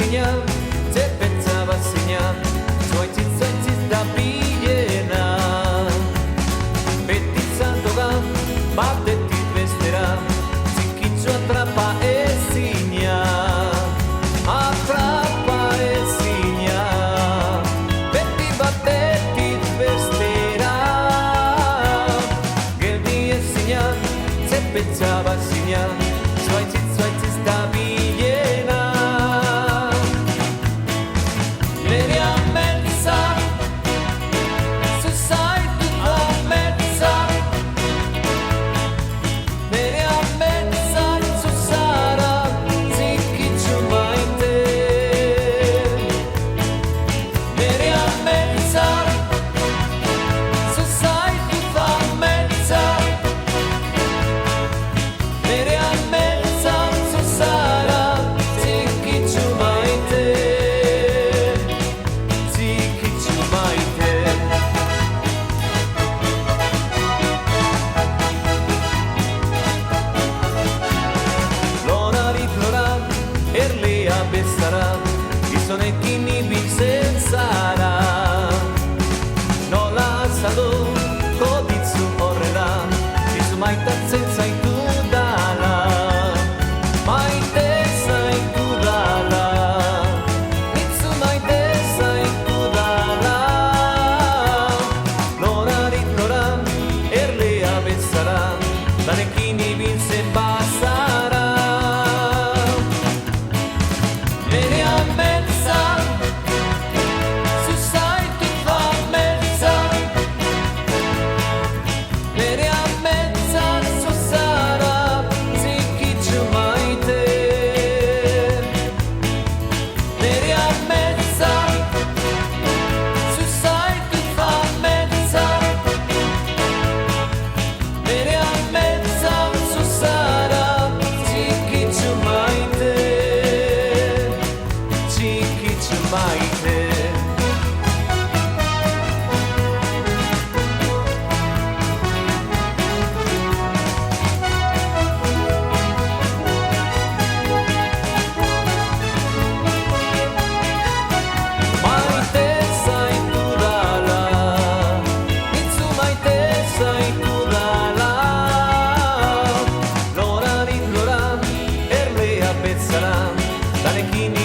zinean, ze pentsaba zinean, zuaitziz da bilena. Beti zantogan, batetik bestera, zikitzu atrapa ezina. Atrapa ezina, beti batetik bestera. Geldi ezinean, ze pentsaba zinean, zuaitziz da bilena. Nere ametsa, zuzaitut ametsa. Nere ametsa, zuzara, zikitzu maite. Nere ametsa, zuzaitut ametsa. Nere ametsa, zuzara, zikitzu maite. Zikitzu maite. Lorarik lora, erlea bezara, gizonekin ibiltzen zara. Nola azaldu, koditzu horrela, dizu maitatzen zaitu dala. Maite zaitu dala, dizu maite zaitu dala. Lorarik lora, erlea bezara, danekin ibiltzen bazara. Nere ametsa, zuzaitut ametsa. Nere ametsa, zuzara, zikitzu maite. Nere ametsa, zuzaitut ametsa. Nere ametsa, zuzara, zikitzu maite. Zikitzu maite. Maite zaitu dala, dizu maite zaitu dala. Lorarik lora, erlea bezala, danekin